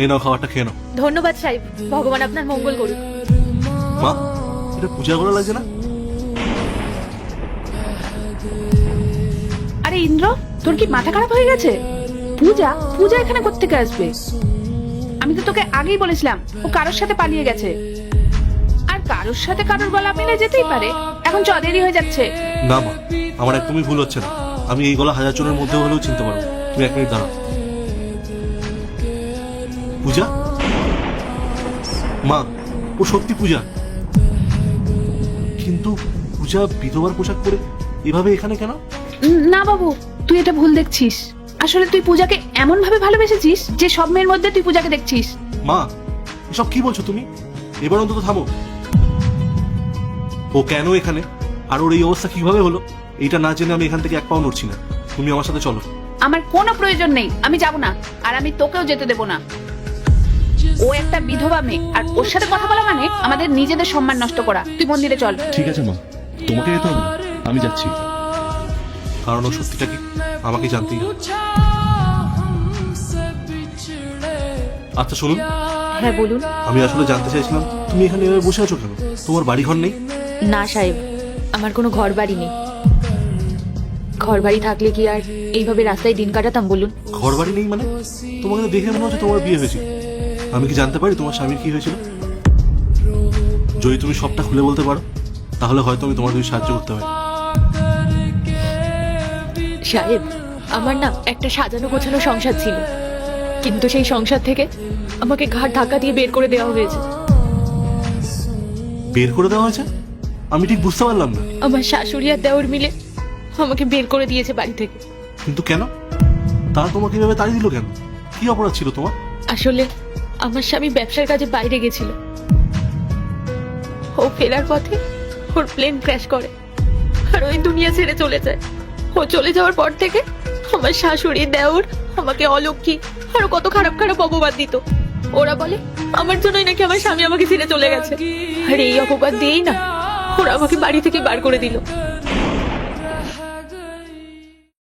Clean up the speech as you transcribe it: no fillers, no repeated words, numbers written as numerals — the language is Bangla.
এই নাও খাবারটা খেয়ে নাও। ধন্যবাদ সাহেব, ভগবান আপনার মঙ্গল করুক। মা, এটা পূজা করা লাগছে না? আরে ইন্দ্র, তোর কি মাথা খারাপ হয়ে গেছে? পূজা পূজা এখানে কোত্থেকে আসবে? আমি তো তোকে আগেই বলেছিলাম ও কারোর সাথে পালিয়ে গেছে। আর কারোর সাথে কারোর গলা মিলে যেতেই পারে। এখন চ, দেরি হয়ে যাচ্ছে। না মা, আমার একদমই ভুল হচ্ছে না। আমি এই গলা 1000 জনের মধ্যে হলেও চিনতে পারবো। তুমি 1 মিনিট দাঁড়াও। পূজা? মা, ও সত্যি পূজা। কিন্তু পূজা বিধবার পোশাক পরে এভাবে এখানে কেন? না বাবু, তুই এটা ভুল দেখছিস। আসলে তুই পূজাকে এমন ভাবে ভালোবেসেছিস যে সব মেয়ের মধ্যে তুই পূজাকে দেখছিস। মা, এসব কি বলছো তুমি? এবার অন্তত থামো। ও কেন এখানে, আর ওর এই অবস্থা কিভাবে হলো, এইটা না জেনে আমি এখান থেকে এক পাও নড়ছি না। তুমি আমার সাথে চলো। আমার কোনো প্রয়োজন নেই, আমি যাব না। আর আমি তোকেও যেতে দেব না। ও একটা বিধবা মেয়ে, আর ওর সাথে কথা বলা মানে আমাদের নিজেদের সম্মান নষ্ট করা। তুই মন্দিরে চল। ঠিক আছে মা, তোমাকে যেতে হবে না, আমি যাচ্ছি। কারণ ও সত্যিটা কি আমাকে জানতেই হবে। আচ্ছা শুনুন, হ্যাঁ বলুন। আমি আসলে জানতে চাইছিলাম তুমি এখানে এভাবে বসে আছো কেন? তোমার বাড়ি ঘর নেই? না সাহেব, আমার কোনো ঘর বাড়ি নেই। ঘর বাড়ি থাকলে কি আর এইভাবে রাস্তায় দিন কাটাতাম বলুন? ঘর বাড়ি নেই মানে? তোমাকে তো দেখে মনে হচ্ছে তোমার বিয়ে হয়েছিল। আমি কি জানতে পারি তোমার স্বামীর কি হয়েছিল? যদি তুমি সবটা খুলে বলতে পারো তাহলে হয়তো আমি তোমার যদি সাহায্য করতে পারি। সাহেব, আমার না একটা সাজানো গোছানো সংসার ছিল, কিন্তু সেই সংসার থেকে আমাকে ঘাট ধাক্কা দিয়ে বের করে দেওয়া হয়েছে। বের করে দেওয়া হয়েছে? আমি ঠিক বুঝতে পারলাম না। আমার শাশুড়ি আর দেওর মিলে আমাকে বের করে দিয়েছে বাড়ি থেকে। কিন্তু কেন? তারা তোমাকে এভাবে তাড়িয়ে দিল কেন? কি অপরাধ ছিল তোমার? আসলে আমার স্বামী ব্যবসার কাজে বাইরে গেছিল। ও ফেরার পথে ওর প্লেন ক্র্যাশ করে আর ওই দুনিয়া ছেড়ে চলে যায়। ও চলে যাওয়ার পর থেকে আমার শাশুড়ি দেওর আমাকে অলক্ষী আরো কত খারাপ খারাপ অপবাদ দিত। ওরা বলে আমার জন্যই নাকি আমার স্বামী আমাকে ছেড়ে চলে গেছে। আর এই অপবাদ দিয়েই না ওরা আমাকে বাড়ি থেকে বার করে দিল।